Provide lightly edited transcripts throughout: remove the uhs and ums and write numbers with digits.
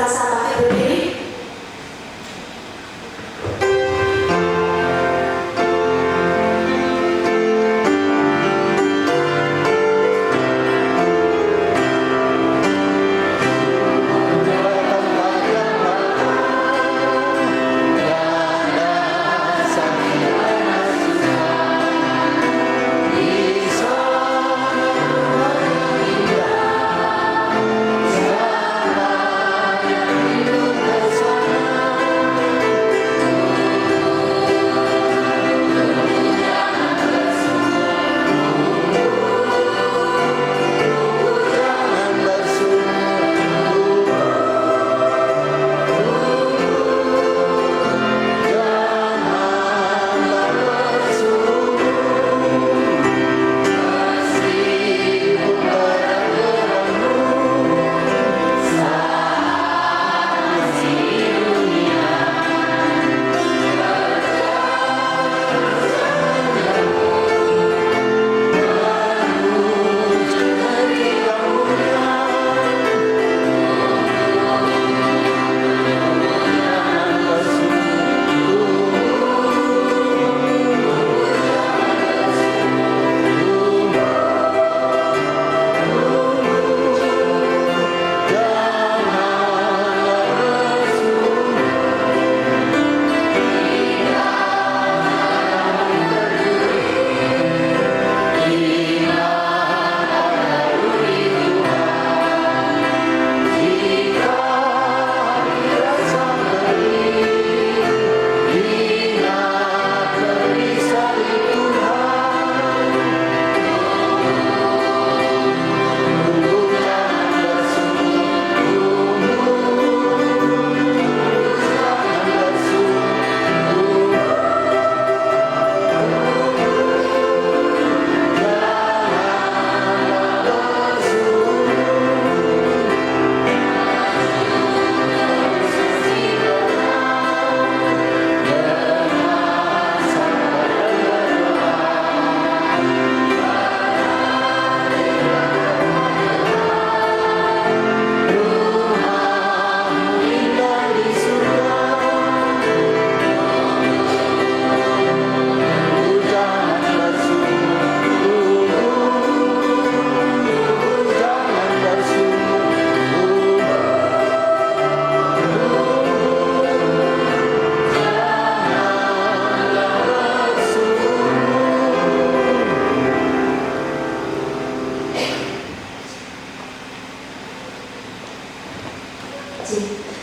sama-sama berdiri.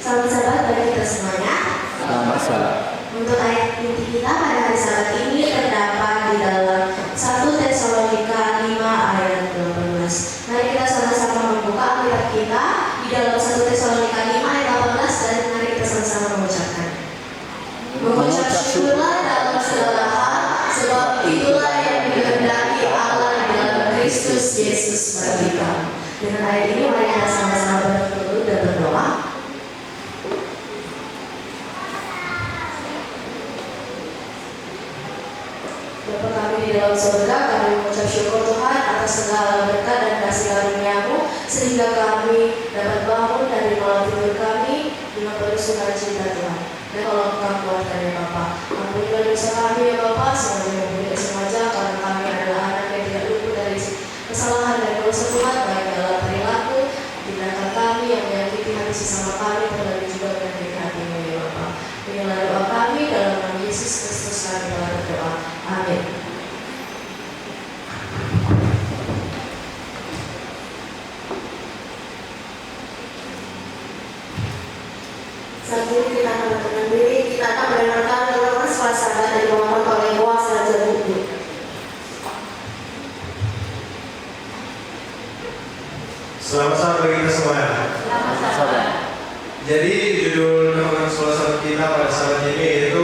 Salam-salam bagi kita semuanya. Selamat salam. Untuk ayat inti kita pada hari Sabat ini terdapat di dalam 1 Tesalonika 5 ayat 18. Mari kita sama-sama membuka Alkitab kita di dalam 1 Tesalonika 5 ayat 18 dan mari kita sama-sama mengucapkan. Mengucap syukurlah dalam segala hal, sebab itulah yang dikehendaki Allah di dalam Kristus Yesus bagi kamu. Dengan ayat ini mari kita sama-sama berdoa dan berdoa. Bapa kami di dalam surga, kami mengucap syukur Tuhan atas segala berkat dan kasih karunia-Mu sehingga kami dapat bangun dari malam tidur kami dengan penuh sukacita Tuhan. Dan kalau Engkau kuatkan ya Bapa, ampunilah dosa kami ya Bapa, semuanya tidak sengaja karena kami adalah anak yang tidak luput dari kesalahan dan dosa Tuhan, baik dalam perilaku, tindakan kami yang menyakiti hati sesama kami, terlebih juga menyakiti hati-Mu ya Bapa. Inilah doa kami dalam nama Yesus Kristus kami telah berdoa. Amin. Saat ini kita akan berkenan diri, kita akan mendengarkan renungan sekolah sahabat dari pemohon oleh Boas Raja Buku. Selamat sahabat bagi kita semuanya. Selamat sahabat. Jadi judul renungan sekolah sahabat kita pada saat ini yaitu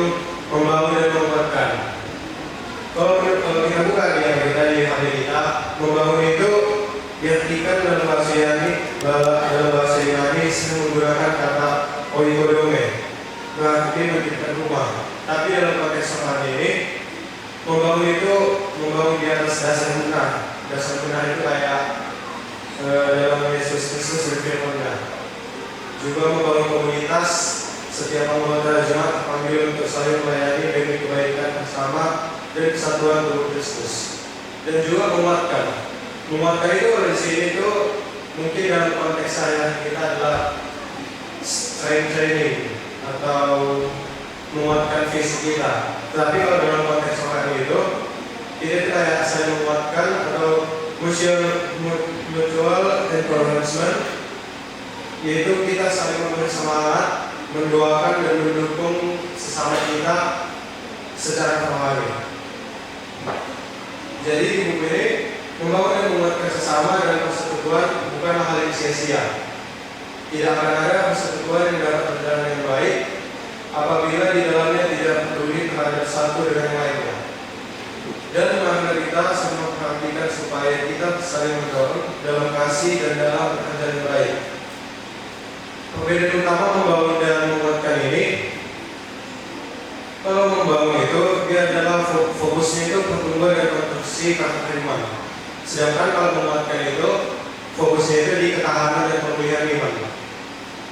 membangun dan menguatkan. Kalau kita buka di yang kita di hati kita, membangun itu diartikan dalam bahasa Yunani menggunakan kata oikodome. Nah, ini mendirikan rumah. Tapi dalam konteks sekarang ini, membangun itu membangun di atas dasar benar. Dasar benar itu kayak dalam Yesus Kristus berfirman. juga membangun komunitas. Setiap anggota jemaat terpanggil untuk saling melayani demi kebaikan bersama dan kesatuan tubuh Kristus. Dan juga menguatkan. Menguatkan itu di sini itu mungkin dalam konteks saya kita adalah training atau menguatkan fisik kita. Tapi kalau dalam konteks rohani itu kita kayak saling menguatkan atau mutual encouragement, yaitu kita saling memberi semangat, mendoakan dan mendukung sesama kita secara rohani. Jadi di buku ini membangun dan menguatkan sesama dan persekutuan bukanlah hal yang sia-sia. Tidak akan ada persekutuan yang dapat berjalan dengan baik apabila di dalamnya tidak peduli terhadap satu dengan yang lainnya. Dan marilah kita sama memperhatikan supaya kita saling mendorong dalam kasih dan dalam bekerja yang baik. Perbedaan utama membangun dan menguatkan ini, kalau membangun itu dia adalah fokusnya itu pertumbuhan dan konstruksi karakter iman. Sedangkan kalau menguatkan itu fokusnya itu di ketahanan dan pemulihan iman.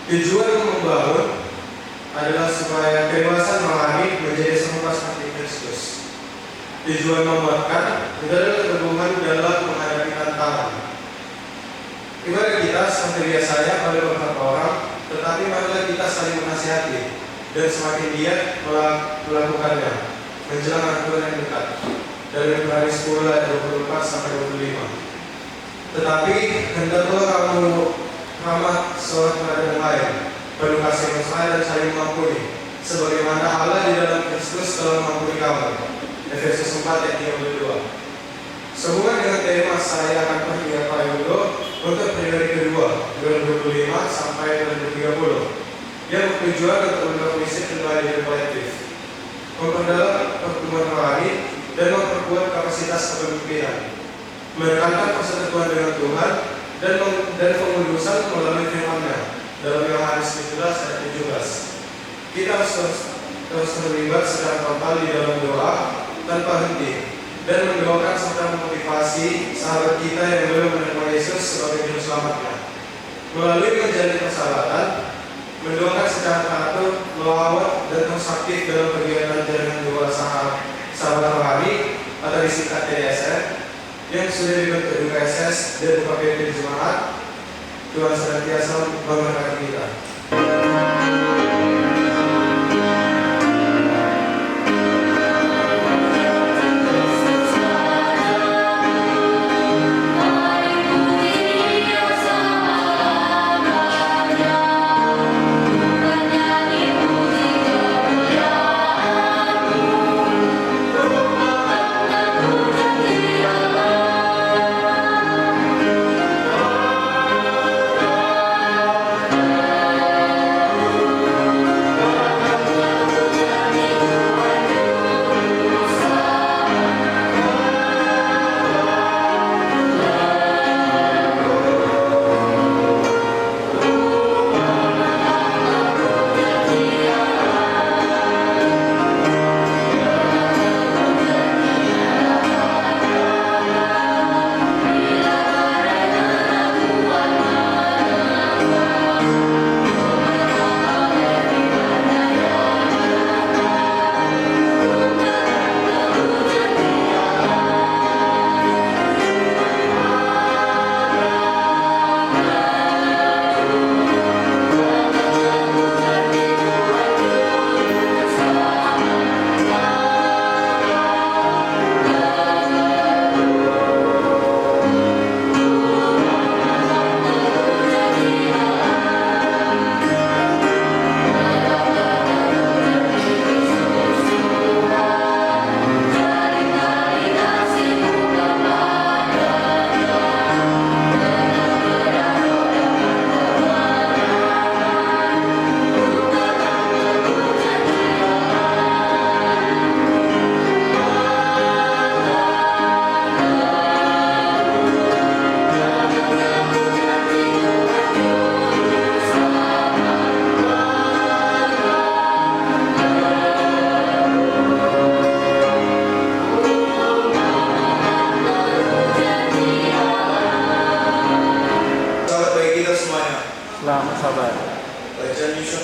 Tujuan membangun adalah supaya kedewasaan rohani menjadi serupa seperti Kristus. Tujuan menguatkan adalah keteguhan dalam menghadapi tantangan. Ibarat kita seperti biasanya oleh beberapa orang, tetapi marilah kita saling menasihati dan semakin giat melakukannya menjelang aturan yang dekat. Dari Ibrani 10 ayat 24 sampai 25. Tetapi hendaklah kamu ramah seorang terhadap yang lain, penuh kasih mesra dan saling mengampuni, sebagaimana Allah di dalam Kristus telah mengampuni kamu. Efesus 4 ayat 32. Sehubungan dengan tema saya akan pergi ke Pak Yudo untuk periode kedua 2025 sampai 2030 yang bertujuan untuk mendorong kembali di kolektif, memperdalam pertumbuhan rohani dan memperkuat kapasitas kepemimpinan, menekankan persekutuan dengan Tuhan dan pengudusan melalui firman-Nya dalam Yohanes 17 ayat 17. Kita harus terus terlibat secara total di dalam doa tanpa henti dan mendoakan serta memotivasi sahabat kita yang belum menerima Yesus sebagai juru selamatnya. Melalui menjalin persahabatan, mendoakan secara teratur, melawat dan terus aktif dalam kegiatan jaringan dua sahabat rohani atau disingkat TDSN yang sudah dibentuk di KSS dan UKPP Jemaat. Tuhan senantiasa memberkati kita.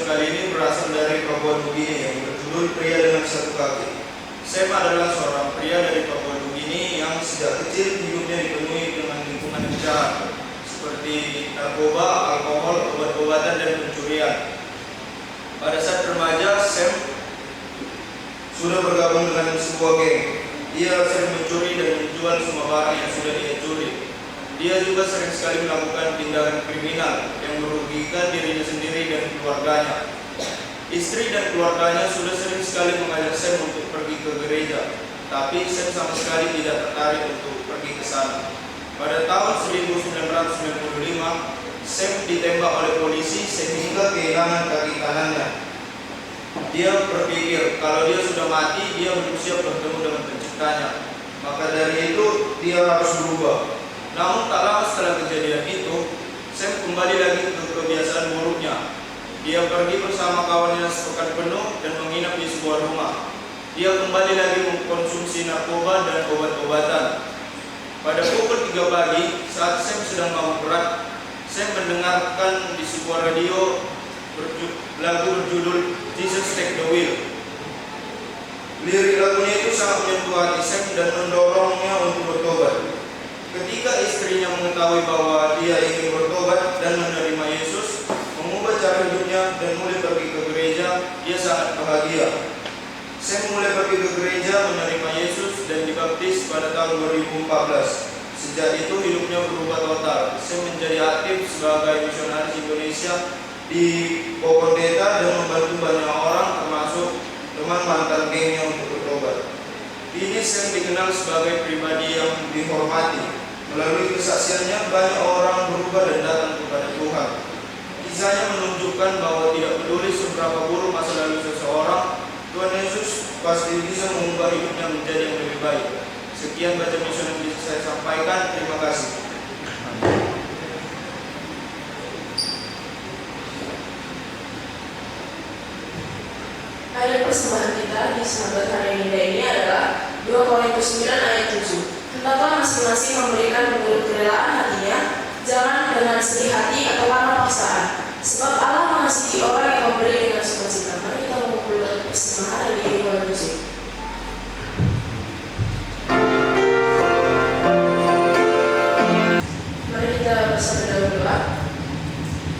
Sam kali ini berasal dari Papua Nugini yang berjudul Pria dengan Satu Kaki. Sam adalah seorang pria dari Papua Nugini yang sejak kecil hidupnya dipenuhi dengan lingkungan yang jahat, seperti narkoba, alkohol, obat-obatan, dan pencurian. Pada saat remaja, Sam sudah bergabung dengan sebuah geng. Dia sering mencuri dan menjual semua barang yang sudah dia curi. Dia juga sering sekali melakukan tindakan kriminal yang merugikan dirinya sendiri dan keluarganya. Istri dan keluarganya sudah sering sekali mengajak Sam untuk pergi ke gereja, tapi Sam sama sekali tidak tertarik untuk pergi ke sana. Pada tahun 1995, Sam ditembak oleh polisi sehingga kehilangan kaki kanannya. Dia berpikir kalau dia sudah mati, dia belum siap bertemu dengan penciptanya. Maka dari itu, dia harus berubah. Namun tak lama setelah kejadian itu, Sam kembali lagi ke kebiasaan buruknya. Dia pergi bersama kawannya sepekan penuh dan menginap di sebuah rumah. Dia kembali lagi mengkonsumsi narkoba dan obat-obatan. Pada pukul 3 pagi, saat Sam sedang mabuk berat, Sam mendengarkan di sebuah radio lagu berjudul Jesus Take the Wheel. Lirik lagunya itu sangat menyentuh hati Sam dan mendorongnya untuk bertobat. Ketika istrinya mengetahui bahwa dia ingin bertobat dan menerima Yesus, mengubah cara hidupnya dan mulai pergi ke gereja, dia sangat bahagia. Sam mulai pergi ke gereja, menerima Yesus dan dibaptis pada tahun 2014. Sejak itu hidupnya berubah total. Sam menjadi aktif sebagai misionaris Indonesia di Pokondeta dan membantu banyak orang, termasuk teman mantan gengnya untuk bertobat. Ini Sam dikenal sebagai pribadi yang dihormati. Melalui kesaksiannya banyak orang berubah dan datang kepada Tuhan. Kisahnya menunjukkan bahwa tidak peduli seberapa buruk masa lalu seseorang, Tuhan Yesus pasti bisa mengubah hidupnya menjadi yang lebih baik. Sekian baca misi yang bisa saya sampaikan. Terima kasih. Ayat persembahan kita di sahabat hari ini adalah 2 Korintus 9 ayat 7. Hendaklah masing-masing memberikan menurut kerelaan hatinya, jangan dengan sedih hati atau karena paksaan. Sebab Allah mengasihi orang yang memberi dengan sukacita. Mari kita mengumpulkan persembahan di luar musik. Mari kita bersama berdoa.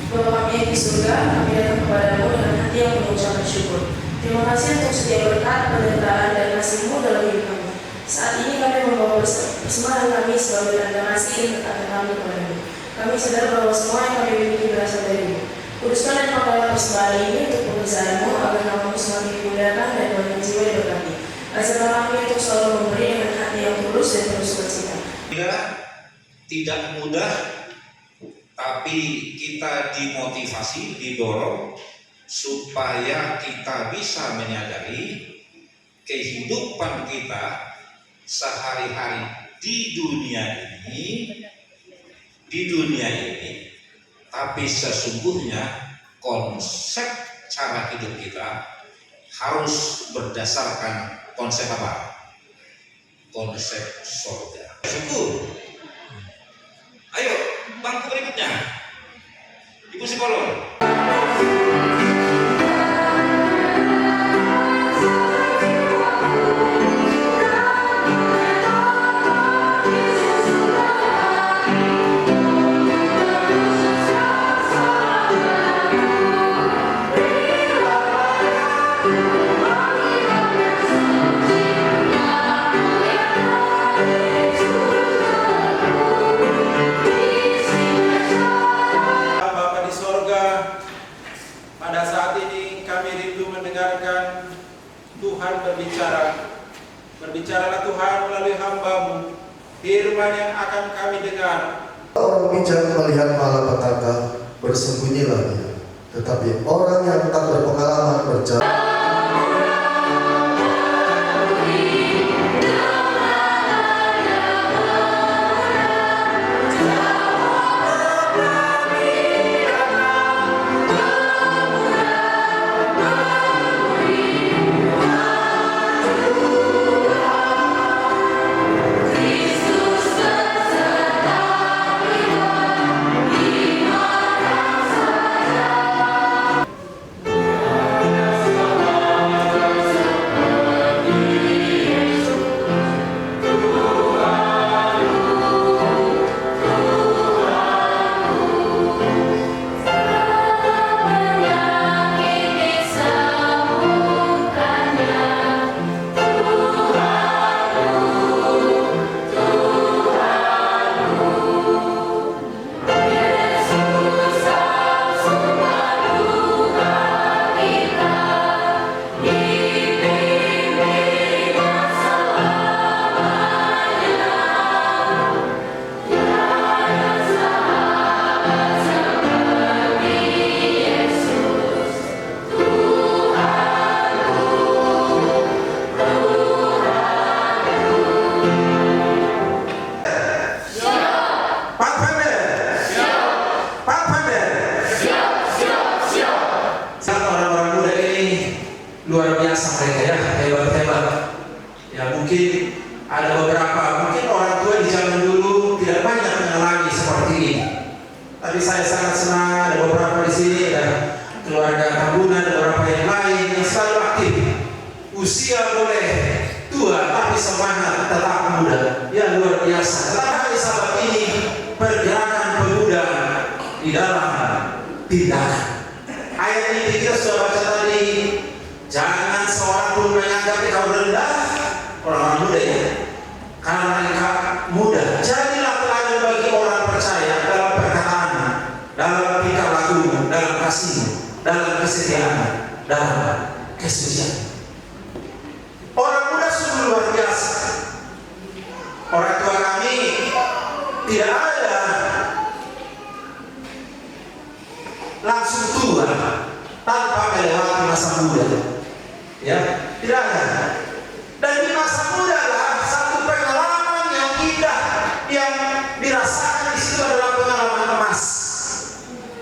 Bapa kami yang di surga, kami datang kepadamu dengan hati yang mengucapkan syukur. Terima kasih untuk setiap berkat, penyertaan, dan kasih-Mu dalam hidup kami. Saat ini kami membawa persembahan kami sebagai tanda kasih dan ketaatan kami kepadamu. Kami sadar bahwa semua yang kami miliki berasal dari-Mu. Kuduskan dan pakailah persembahan ini untuk pekerjaan-Mu, agar nama-Mu semakin dimuliakan dan banyak jiwa diberkati. Ajarlah kami untuk selalu memberi dengan hati yang tulus dan penuh sukacita. Tidak mudah, tapi kita dimotivasi, didorong supaya kita bisa menyadari kehidupan kita sehari-hari di dunia ini, tapi sesungguhnya konsep cara hidup kita harus berdasarkan konsep apa? Konsep surga. Syukur. Ayo, bangku berikutnya. Ibu psikolog. Tuhan berbicaralah Tuhan melalui hamba-Mu, firman yang akan kami dengar. Orang bijak melihat malapetaka, bersembunyilah dia. Tetapi orang yang tak berpengalaman berjalan keluarga Tambungan, dan beberapa yang lain yang selalu aktif. Usia boleh tua, tapi semangat tetap muda. Ya luar biasa. Tetapi sahabat ini pergerakan pemuda di dalam tindakan. Ayat ini kita sudah baca tadi. Jangan seorang pun menganggap engkau rendah, orang muda ya. Karena mereka muda. Jadilah teladan bagi orang percaya dalam perkataan, dalam tingkah laku, dalam kasih, dalam kesetiaan, dalam kesucian. Orang muda sungguh luar biasa. Orang tua kami tidak ada langsung tua tanpa melewati masa muda. Ya, tidak ada. Dan di masa muda lah satu pengalaman yang indah yang dirasakan di situ adalah pengalaman emas.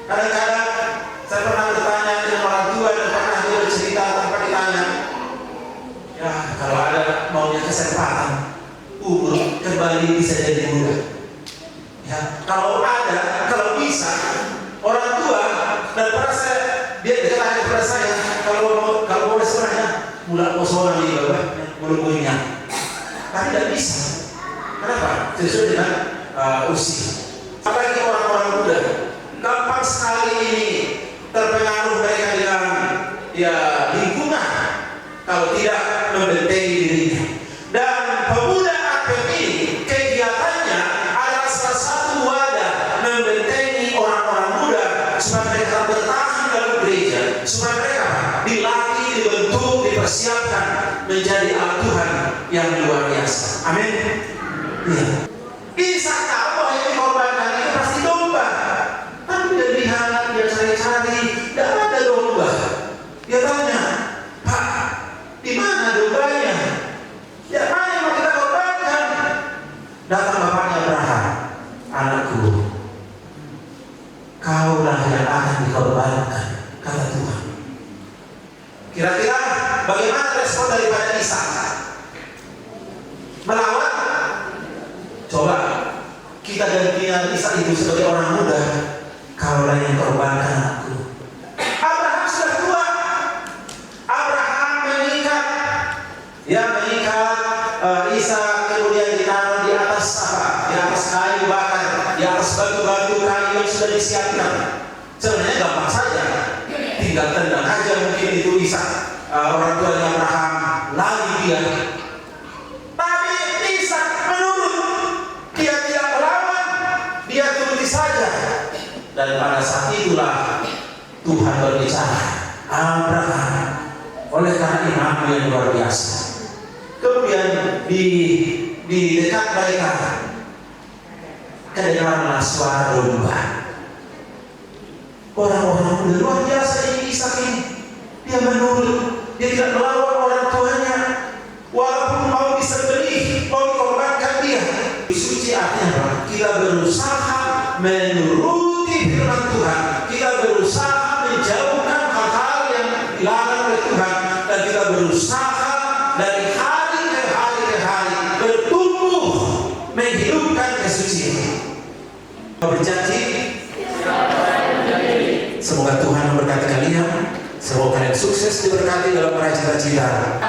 Kadang-kadang saya pernah bertanya dengan orang tua dan pernah dia bercerita tanpa ditanya. Ya, kalau ada maunya kesempatan umur kembali bisa jadi muda. Ya, kalau ada, kalau bisa orang tua dan merasa dia tanya kepada saya kalau boleh sebenarnya mulai kosongan di bawah belum punya, tapi tidak bisa. Kenapa? Sesuai dengan usia. Apalagi orang-orang muda gampang sekali ini terpengaruh mereka dengan ya lingkungan kalau tidak membentengi dirinya. Dan pemuda APM ini kegiatannya adalah salah satu wadah membentengi orang-orang muda supaya mereka bertahan dalam gereja, supaya mereka dilatih, dibentuk, dipersiapkan menjadi alat Tuhan yang luar biasa. Amin. Ya. Isa tahu bahwa yang dikorbankan itu pasti domba, tapi dia lihat, dia cari-cari, tidak ada domba. Dia tanya, Pak, di mana dombanya? Ya, mana yang mau kita korbankan? Datang bapaknya Abraham, anakku, kaulah yang akan dikorbankan, kata Tuhan. Kira-kira bagaimana respon daripada Isa? Melawan? Coba kita gantian Isa itu sebagai orang muda, kaulah yang korbankan aku. Abraham sudah tua. Abraham mengikat Isa, kemudian ditaruh di atas apa? Di atas kayu bakar, di atas batu-batu kayu yang sudah disiapkan. Sebenarnya gampang saja, tinggal tendang aja mungkin itu Isa. Orang tuanya Abraham lari dia. Tapi Isa menurut, dia tidak melawan, dia turuti saja. Dan pada saat itulah Tuhan berbicara, Abraham, oleh karena imanmu yang luar biasa. Kemudian di dekat mereka kedengaranlah suara domba. Orang-orang muda luar biasa ini Ishak ini. Dia menurut, dia tidak melawan orang tuanya, walaupun mau disembelih, mau dikorbankan dia. Suci artinya apa? Kita berusaha menuruti firman Tuhan. Kita berusaha menjauhkan hal-hal yang dilarang oleh Tuhan, dan kita berusaha dari hari ke hari bertumbuh menghidupkan kesucian. Berjanji, semoga Tuhan memberkati kalian. Semoga kalian sukses diberkati dalam meraih cita-cita.